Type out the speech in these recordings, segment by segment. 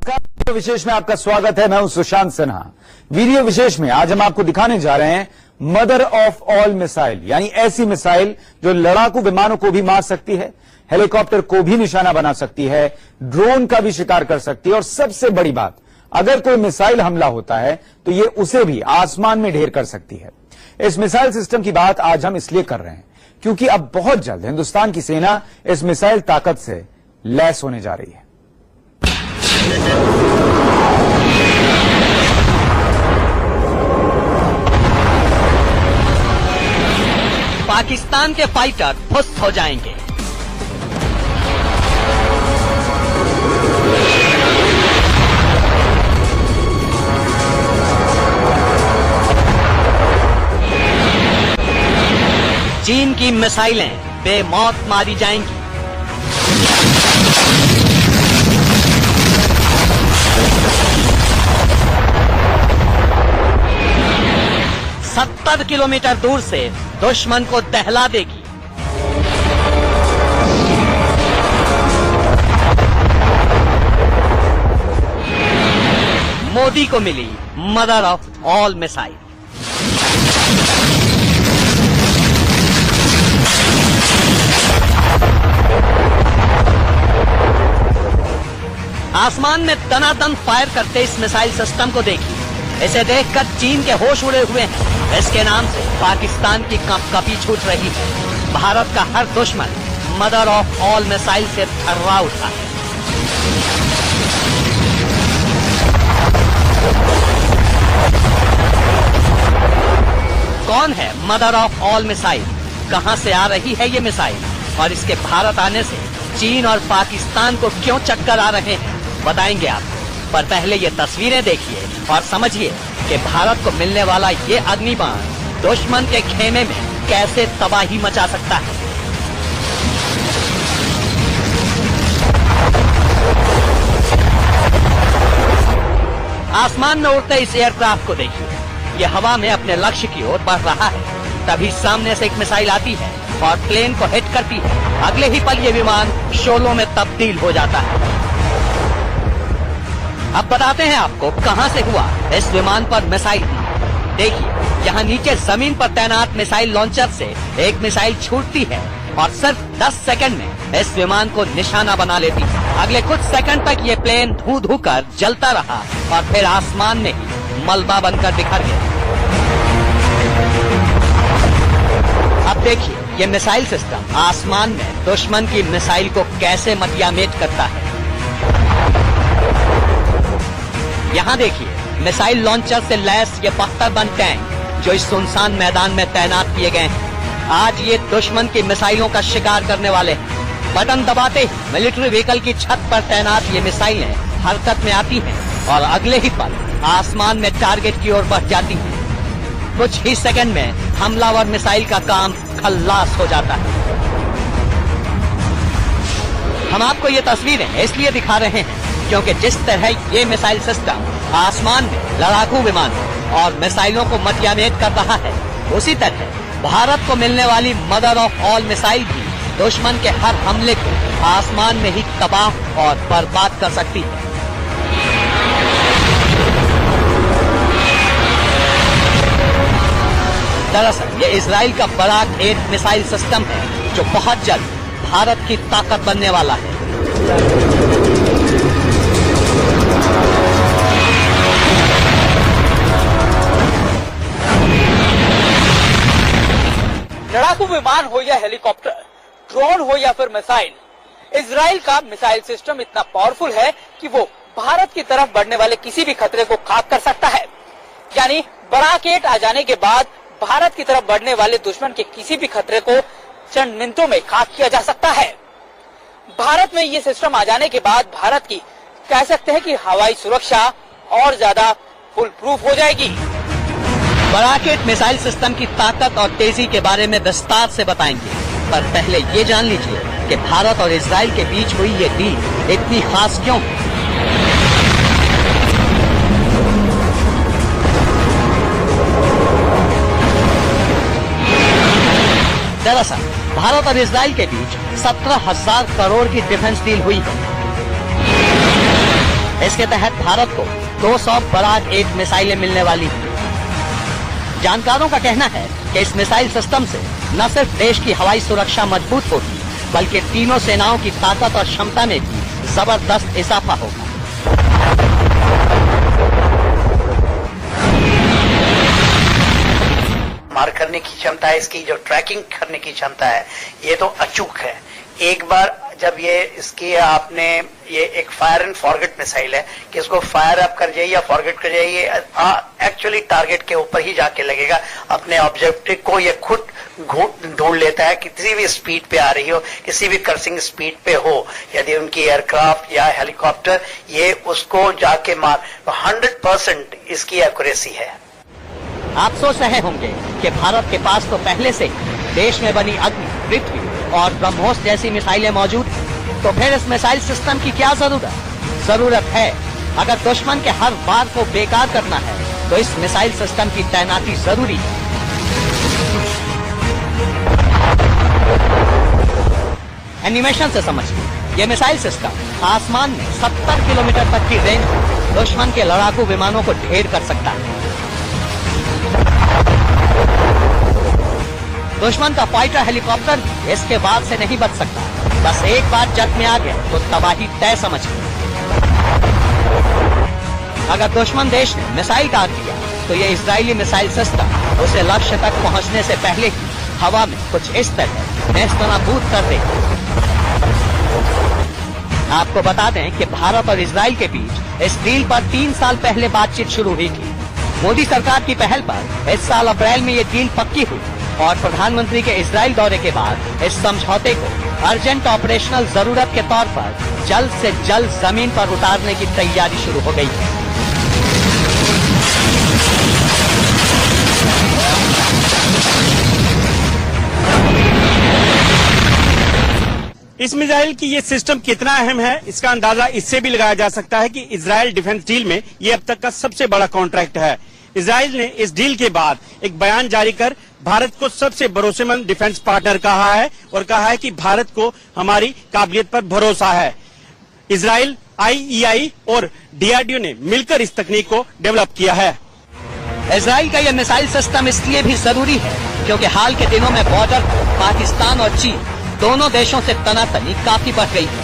Video विशेष में आपका स्वागत है। मैं हूं सुशांत सिन्हा। वीडियो विशेष में आज हम आपको दिखाने जा रहे हैं मदर ऑफ ऑल मिसाइल, यानी ऐसी मिसाइल जो लड़ाकू विमानों को भी मार सकती है, हेलीकॉप्टर को भी निशाना बना सकती है, ड्रोन का भी शिकार कर सकती है और सबसे बड़ी बात, अगर कोई मिसाइल हमला होता है तो ये उसे भी आसमान में ढेर कर सकती है। इस मिसाइल सिस्टम की बात आज हम इसलिए कर रहे हैं क्योंकि अब बहुत जल्द हिंदुस्तान की सेना इस मिसाइल ताकत से लैस होने जा रही है। पाकिस्तान के फाइटर फुस हो जाएंगे। चीन की मिसाइलें बेमौत मारी जाएंगी। सत्तर किलोमीटर दूर से दुश्मन को दहला देगी। मोदी को मिली मदर ऑफ ऑल मिसाइल। आसमान में तनातन फायर करते इस मिसाइल सिस्टम को देखिए। इसे देखकर चीन के होश उड़े हुए हैं। इसके नाम से पाकिस्तान की कंपकपी छूट रही है। भारत का हर दुश्मन मदर ऑफ ऑल मिसाइल से थर्रा उठा है। कौन है मदर ऑफ ऑल मिसाइल, कहां से आ रही है ये मिसाइल और इसके भारत आने से चीन और पाकिस्तान को क्यों चक्कर आ रहे हैं, बताएंगे आप। पर पहले ये तस्वीरें देखिए और समझिए कि भारत को मिलने वाला ये अग्निबाण दुश्मन के खेमे में कैसे तबाही मचा सकता है। आसमान में उड़ते इस एयरक्राफ्ट को देखिए। ये हवा में अपने लक्ष्य की ओर बढ़ रहा है। तभी सामने से एक मिसाइल आती है और प्लेन को हिट करती है। अगले ही पल ये विमान शोलों में तब्दील हो जाता है। अब बताते हैं आपको कहां से हुआ इस विमान पर मिसाइल। देखिए, यहाँ नीचे जमीन पर तैनात मिसाइल लॉन्चर से एक मिसाइल छूटती है और सिर्फ 10 सेकंड में इस विमान को निशाना बना लेती है। अगले कुछ सेकंड तक ये प्लेन धू धू कर जलता रहा और फिर आसमान में ही मलबा बनकर बिखर गया। अब देखिए, ये मिसाइल सिस्टम आसमान में दुश्मन की मिसाइल को कैसे मटियामेट करता है। यहाँ देखिए, मिसाइल लॉन्चर से लैस ये बख्तरबंद टैंक जो इस सुनसान मैदान में तैनात किए गए हैं। आज ये दुश्मन की मिसाइलों का शिकार करने वाले हैं। बटन दबाते ही मिलिट्री व्हीकल की छत पर तैनात ये मिसाइलें हरकत में आती हैं और अगले ही पल आसमान में टारगेट की ओर बढ़ जाती हैं। कुछ ही सेकंड में हमलावर मिसाइल का काम खल्लास हो जाता है। हम आपको ये तस्वीरें इसलिए दिखा रहे हैं क्योंकि जिस तरह ये मिसाइल सिस्टम आसमान में लड़ाकू विमानों और मिसाइलों को मटियामेट कर रहा है, उसी तरह भारत को मिलने वाली मदर ऑफ ऑल मिसाइल भी दुश्मन के हर हमले को आसमान में ही तबाह और बर्बाद कर सकती है। दरअसल ये इजराइल का बड़ा एक मिसाइल सिस्टम है जो बहुत जल्द भारत की ताकत बनने वाला है। लड़ाकू विमान हो या हेलीकॉप्टर, ड्रोन हो या फिर मिसाइल, इजराइल का मिसाइल सिस्टम इतना पावरफुल है कि वो भारत की तरफ बढ़ने वाले किसी भी खतरे को खाक कर सकता है। यानी बराकेट आ जाने के बाद भारत की तरफ बढ़ने वाले दुश्मन के किसी भी खतरे को चंद मिनटों में खाक किया जा सकता है। भारत में ये सिस्टम आ जाने के बाद भारत की कह सकते हैं कि हवाई सुरक्षा और ज्यादा फुल प्रूफ हो जाएगी। बराकेट मिसाइल सिस्टम की ताकत और तेजी के बारे में विस्तार से बताएंगे, पर पहले ये जान लीजिए कि भारत और इजराइल के बीच हुई ये डील इतनी खास क्यों है। दरअसल भारत और इजराइल के बीच 17,000 करोड़ की डिफेंस डील हुई है। इस जिसके तहत भारत को 200 बराक 8 मिसाइलें मिलने वाली हैं। जानकारों का कहना है कि इस मिसाइल सिस्टम से न सिर्फ देश की हवाई सुरक्षा मजबूत होगी, बल्कि तीनों सेनाओं की ताकत और क्षमता में भी जबरदस्त इजाफा होगा। मार करने की क्षमता है, इसकी जो ट्रैकिंग करने की क्षमता है, ये तो अचूक है। एक बार जब इसकी आपने ये एक फायर एंड फॉरगेट मिसाइल है कि इसको फायर अप कर जाइए या फॉरगेट कर जाइए, एक्चुअली टारगेट के ऊपर ही जाके लगेगा। अपने ऑब्जेक्टिव को ये खुद ढूंढ लेता है, किसी भी स्पीड पे आ रही हो, किसी भी क्रॉसिंग स्पीड पे हो, यदि उनकी एयरक्राफ्ट या हेलीकॉप्टर, ये उसको जाके मार। 100% इसकी एक्यूरेसी है। आप सोच रहे होंगे कि भारत के पास तो पहले से ही देश में बनी अग्नि, पृथ्वी और ब्रह्मोस जैसी मिसाइलें मौजूद, तो फिर इस मिसाइल सिस्टम की क्या जरूरत है। अगर दुश्मन के हर वार को बेकार करना है तो इस मिसाइल सिस्टम की तैनाती जरूरी है। एनिमेशन से समझिए, ये मिसाइल सिस्टम आसमान में 70 किलोमीटर तक की रेंज में दुश्मन के लड़ाकू विमानों को ढेर कर सकता है। दुश्मन का फाइटर हेलीकॉप्टर इसके बाद से नहीं बच सकता। बस एक बार जट में आ गया तो तबाही तय समझिए। अगर दुश्मन देश ने मिसाइल दाग दिया तो ये इजरायली मिसाइल सिस्टम उसे लक्ष्य तक पहुंचने से पहले ही हवा में कुछ इस तरह नेस्तनाबूद कर देगा। आपको बता दें कि भारत और इजराइल के बीच इस डील पर 3 साल पहले बातचीत शुरू हुई थी। मोदी सरकार की पहल पर इस साल अप्रैल में ये डील पक्की हुई और प्रधानमंत्री के इजराइल दौरे के बाद इस समझौते को अर्जेंट ऑपरेशनल जरूरत के तौर पर जल्द से जल्द जमीन पर उतारने की तैयारी शुरू हो गई है। इस मिसाइल की ये सिस्टम कितना अहम है, इसका अंदाजा इससे भी लगाया जा सकता है कि इजराइल डिफेंस डील में ये अब तक का सबसे बड़ा कॉन्ट्रैक्ट है। इजराइल ने इस डील के बाद एक बयान जारी कर भारत को सबसे भरोसेमंद डिफेंस पार्टनर कहा है और कहा है कि भारत को हमारी काबिलियत पर भरोसा है। इजराइल, IEI और DRDO ने मिलकर इस तकनीक को डेवलप किया है। इजराइल का यह मिसाइल सिस्टम इसलिए भी जरूरी है क्योंकि हाल के दिनों में बॉर्डर पर पाकिस्तान और चीन दोनों देशों से तनातनी काफी बढ़ गई है।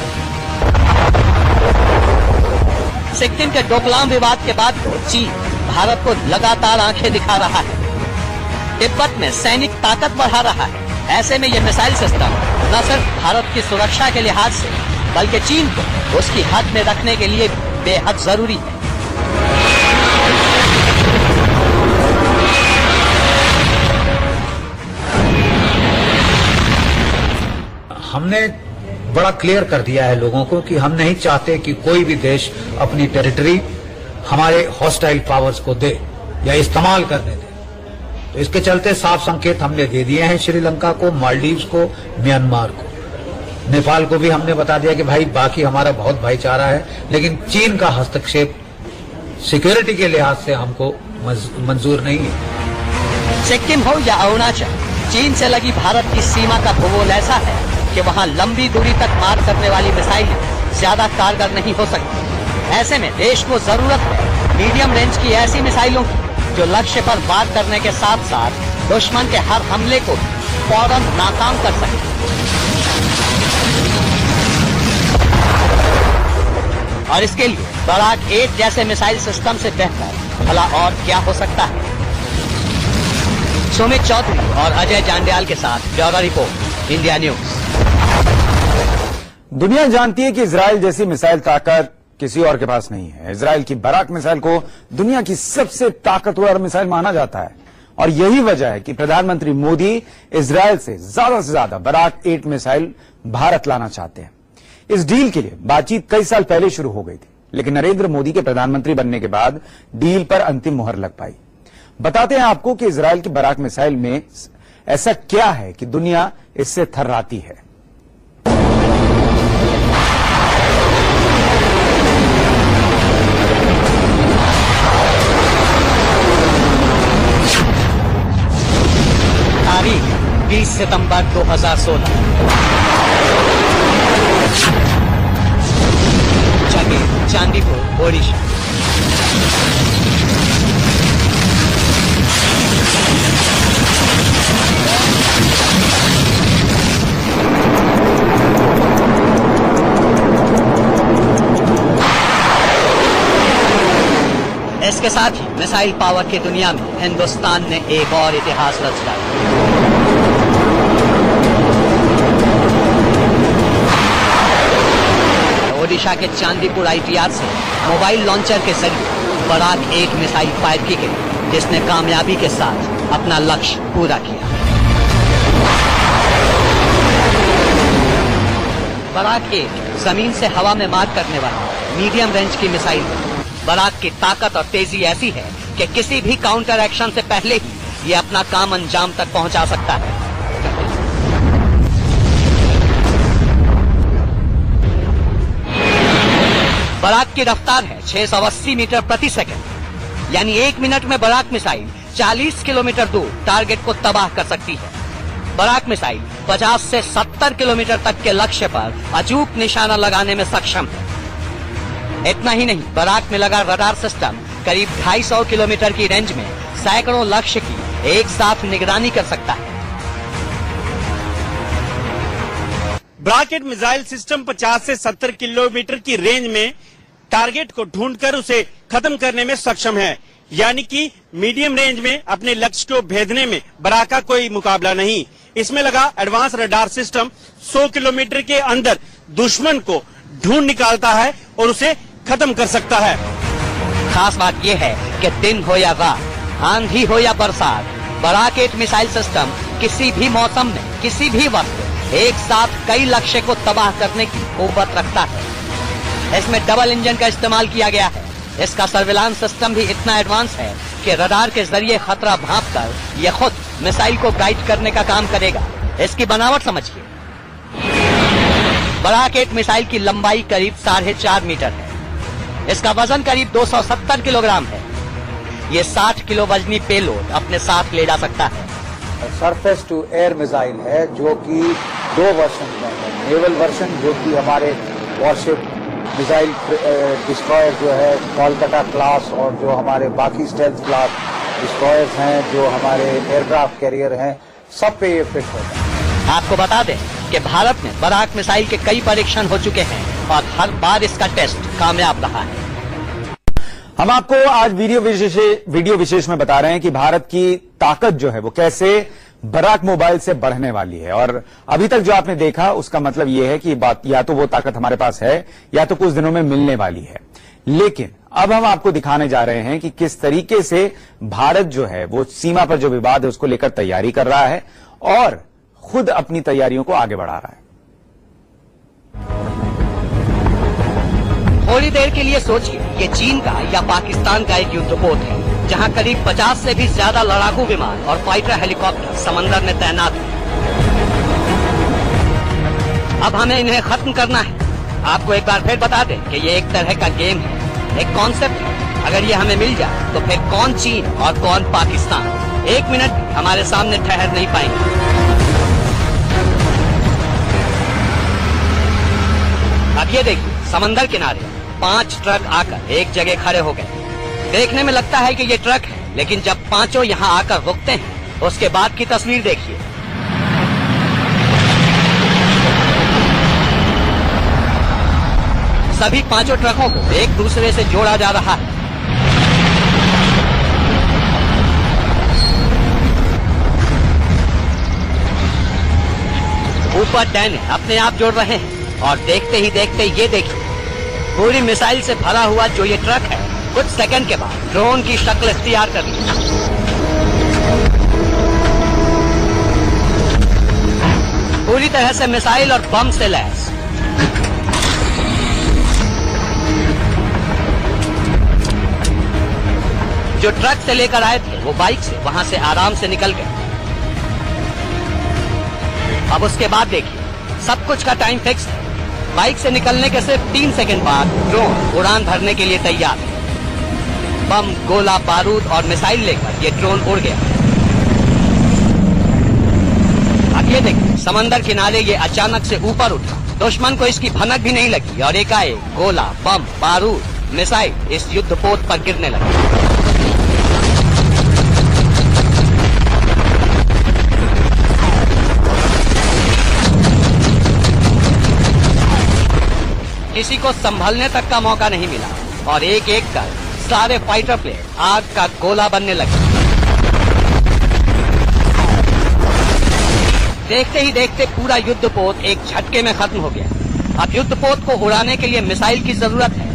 सिक्किम के डोकलाम विवाद के बाद चीन भारत को लगातार आंखें दिखा रहा है, तिब्बत में सैनिक ताकत बढ़ा रहा है। ऐसे में यह मिसाइल सिस्टम न सिर्फ भारत की सुरक्षा के लिहाज से बल्कि चीन को उसकी हद में रखने के लिए बेहद जरूरी है। हमने बड़ा क्लियर कर दिया है लोगों को कि हम नहीं चाहते कि कोई भी देश अपनी टेरिटरी हमारे हॉस्टाइल पावर्स को दे या इस्तेमाल करने दे। तो इसके चलते साफ संकेत हमने दे दिए हैं श्रीलंका को, मालदीव्स को, म्यांमार को, नेपाल को भी हमने बता दिया कि भाई बाकी हमारा बहुत भाईचारा है, लेकिन चीन का हस्तक्षेप सिक्योरिटी के लिहाज से हमको मंजूर नहीं है। सिक्किम हो या अरुणाचल, चीन से लगी भारत की सीमा का भूगोल ऐसा है कि वहां लंबी दूरी तक मार करने वाली मिसाइल ज्यादा कारगर नहीं हो सकती। ऐसे में देश को जरूरत है मीडियम रेंज की ऐसी मिसाइलों की जो लक्ष्य पर वार करने के साथ साथ दुश्मन के हर हमले को फौरन नाकाम कर सके। और इसके लिए बराक 8 जैसे मिसाइल सिस्टम से बेहतर भला और क्या हो सकता है। सुमित चौधरी और अजय जांडियाल के साथ ब्यूरो रिपोर्ट, इंडिया न्यूज। दुनिया जानती है कि इजराइल जैसी मिसाइल ताकत किसी और के पास नहीं है। इजराइल की बराक मिसाइल को दुनिया की सबसे ताकतवर मिसाइल माना जाता है और यही वजह है कि प्रधानमंत्री मोदी इजराइल से ज्यादा बराक 8 मिसाइल भारत लाना चाहते हैं। इस डील के लिए बातचीत कई साल पहले शुरू हो गई थी, लेकिन नरेंद्र मोदी के प्रधानमंत्री बनने के बाद डील पर अंतिम मुहर लग पाई। बताते हैं आपको कि इजराइल की बराक मिसाइल में ऐसा क्या है कि दुनिया इससे थर्राती है। तारीख 20 सितंबर 2016। जग काश्मीर, चांदीपुर, ओडिशा। इसके साथ ही मिसाइल पावर की दुनिया में हिंदुस्तान ने एक और इतिहास रच डाला। ओडिशा के चांदीपुर ITR से मोबाइल लॉन्चर के जरिए बराक 1 मिसाइल फायर की गई, जिसने कामयाबी के साथ अपना लक्ष्य पूरा किया। बराक 1 जमीन से हवा में मार करने वाला मीडियम रेंज की मिसाइल है। बराक की ताकत और तेजी ऐसी है कि किसी भी काउंटर एक्शन से पहले ही ये अपना काम अंजाम तक पहुंचा सकता है। बराक की रफ्तार है 680 मीटर प्रति सेकंड, यानी 1 मिनट में बराक मिसाइल 40 किलोमीटर दूर टारगेट को तबाह कर सकती है। बराक मिसाइल 50 से 70 किलोमीटर तक के लक्ष्य पर अचूक निशाना लगाने में सक्षम है। इतना ही नहीं, बराक में लगा रडार सिस्टम करीब 250 किलोमीटर की रेंज में सैकड़ों लक्ष्य की एक साथ निगरानी कर सकता है। बराक मिसाइल सिस्टम 50 से 70 किलोमीटर की रेंज में टारगेट को ढूंढकर उसे खत्म करने में सक्षम है, यानी कि मीडियम रेंज में अपने लक्ष्य को भेदने में बराक का कोई मुकाबला नहीं। इसमें लगा एडवांस रडार सिस्टम 100 किलोमीटर के अंदर दुश्मन को ढूंढ निकालता है और उसे खत्म कर सकता है। खास बात यह है कि दिन हो या रात, आंधी हो या बरसात, बराक 1 मिसाइल सिस्टम किसी भी मौसम में किसी भी वक्त एक साथ कई लक्ष्य को तबाह करने की कुव्वत रखता है। इसमें डबल इंजन का इस्तेमाल किया गया है। इसका सर्विलांस सिस्टम भी इतना एडवांस है कि रडार के जरिए खतरा भांपकर यह खुद मिसाइल को गाइड करने का काम करेगा। इसकी बनावट समझिए। बराक 1 मिसाइल की लंबाई करीब 4.5 मीटर है। इसका वजन करीब 270 किलोग्राम है। ये 60 किलो वजनी पेलोड अपने साथ ले जा सकता है। सरफेस टू एयर मिसाइल है, जो कि 2 वर्जन में है। नेवल वर्जन, जो कि हमारे वॉरशिप मिसाइल डिस्ट्रॉयर जो है कोलकाता क्लास, और जो हमारे बाकी स्टेल्थ क्लास डिस्ट्रॉयर्स हैं, जो हमारे एयरक्राफ्ट कैरियर हैं, सब पे ये फिट होता है। आपको बता दें कि भारत में बराक मिसाइल के कई परीक्षण हो चुके हैं और हर बार इसका टेस्ट कामयाब रहा है। हम आपको आज वीडियो विशेष में बता रहे हैं कि भारत की ताकत जो है वो कैसे बराक मोबाइल से बढ़ने वाली है। और अभी तक जो आपने देखा उसका मतलब ये है कि बात या तो वो ताकत हमारे पास है या तो कुछ दिनों में मिलने वाली है। लेकिन अब हम आपको दिखाने जा रहे हैं कि किस तरीके से भारत जो है वो सीमा पर जो विवाद है उसको लेकर तैयारी कर रहा है और खुद अपनी तैयारियों को आगे बढ़ा रहा है। थोड़ी देर के लिए सोचिए, ये चीन का या पाकिस्तान का एक युद्धपोत है जहां करीब 50 से भी ज्यादा लड़ाकू विमान और फाइटर हेलीकॉप्टर समंदर में तैनात हैं। अब हमें इन्हें खत्म करना है। आपको एक बार फिर बता दें कि ये एक तरह का गेम है, एक कॉन्सेप्ट है। अगर ये हमें मिल जाए तो फिर कौन चीन और कौन पाकिस्तान 1 मिनट हमारे सामने ठहर नहीं पाएंगे। अब ये देखिए, समंदर किनारे 5 ट्रक आकर एक जगह खड़े हो गए। देखने में लगता है कि ये ट्रक है, लेकिन जब पांचों यहाँ आकर रुकते हैं उसके बाद की तस्वीर देखिए। सभी 5 ट्रकों को एक दूसरे से जोड़ा जा रहा है। ऊपर डैने अपने आप जोड़ रहे हैं और देखते ही देखते ये देखिए, पूरी मिसाइल से भरा हुआ जो ये ट्रक है कुछ सेकंड के बाद ड्रोन की शक्ल इख्तियार कर ली। पूरी तरह से मिसाइल और बम से लैस। जो ट्रक से लेकर आए थे वो बाइक से वहां से आराम से निकल गए। अब उसके बाद देखिए, सब कुछ का टाइम फिक्स है। बाइक से निकलने के सिर्फ 3 सेकंड बाद ड्रोन उड़ान भरने के लिए तैयार है। बम, गोला, बारूद और मिसाइल लेकर ये ड्रोन उड़ गया। अब ये देखिए, समंदर किनारे ये अचानक से ऊपर उठा दुश्मन को इसकी भनक भी नहीं लगी और एकाएक गोला, बम, बारूद, मिसाइल इस युद्धपोत पर गिरने लगे। किसी को संभलने तक का मौका नहीं मिला और एक एक कर सारे फाइटर प्लेन आग का गोला बनने लगे। देखते ही देखते पूरा युद्धपोत एक झटके में खत्म हो गया। अब युद्धपोत को उड़ाने के लिए मिसाइल की जरूरत है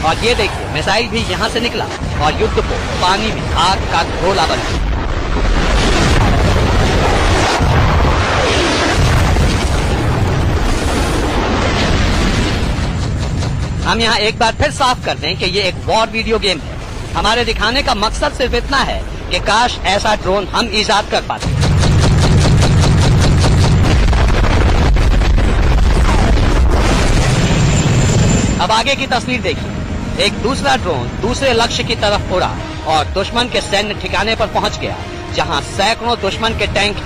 और ये देखिए मिसाइल भी यहाँ से निकला और युद्धपोत पानी में आग का गोला बन गया। हम यहाँ एक बार फिर साफ कर दें कि ये एक वॉर वीडियो गेम है। हमारे दिखाने का मकसद सिर्फ इतना है कि काश ऐसा ड्रोन हम इजाद कर पाते। अब आगे की तस्वीर देखिए। एक दूसरा ड्रोन दूसरे लक्ष्य की तरफ उड़ा और दुश्मन के सैन्य ठिकाने पर पहुंच गया, जहां सैकड़ों दुश्मन के टैंक।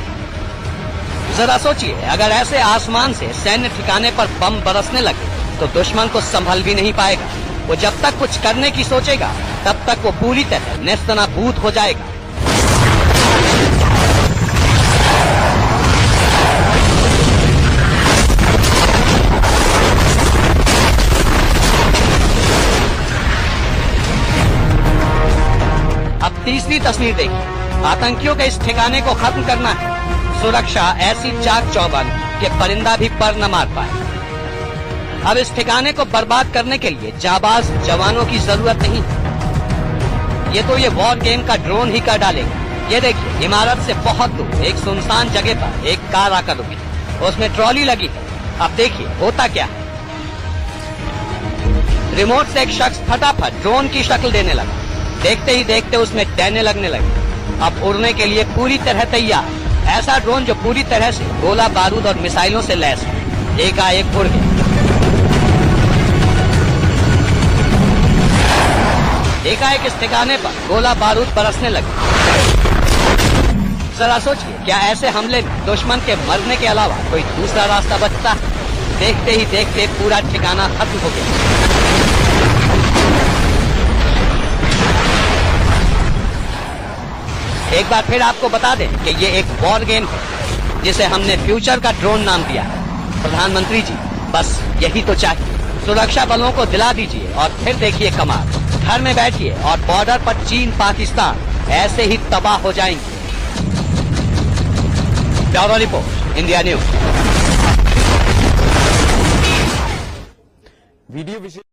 जरा सोचिए, अगर ऐसे आसमान से सैन्य ठिकाने पर बम बरसने लगे तो दुश्मन को संभल भी नहीं पाएगा। वो जब तक कुछ करने की सोचेगा तब तक वो पूरी तरह नेस्तनाबूद हो जाएगा। अब तीसरी तस्वीर देखिए। आतंकियों के इस ठिकाने को खत्म करना है। सुरक्षा ऐसी चाक चौबंद कि परिंदा भी पर न मार पाए। अब इस ठिकाने को बर्बाद करने के लिए जाबाज जवानों की जरूरत नहीं। ये तो ये वॉर गेम का ड्रोन ही कर डालेगा। ये देखिए, इमारत से बहुत दूर एक सुनसान जगह पर एक कार आकर रुकी, उसमें ट्रॉली लगी है। अब देखिए होता क्या है। रिमोट से एक शख्स फटाफट ड्रोन की शक्ल देने लगा। देखते ही देखते उसमें डैने लगने लगे। अब उड़ने के लिए पूरी तरह तैयार। ऐसा ड्रोन जो पूरी तरह से गोला बारूद और मिसाइलों से लैस है, एकाएक उड़ गया। एकाएक इस ठिकाने पर गोला बारूद बरसने लगे। जरा सोचिए, क्या ऐसे हमले में दुश्मन के मरने के अलावा कोई दूसरा रास्ता बचता है? देखते ही देखते पूरा ठिकाना खत्म हो गया। एक बार फिर आपको बता दें कि ये एक वॉर गेम है जिसे हमने फ्यूचर का ड्रोन नाम दिया है। प्रधानमंत्री जी, बस यही तो चाहिए। सुरक्षा बलों को दिला दीजिए और फिर देखिए कमाल। घर में बैठिए और बॉर्डर पर चीन पाकिस्तान ऐसे ही तबाह हो जाएंगे। Bureau report, India news. Video विशेष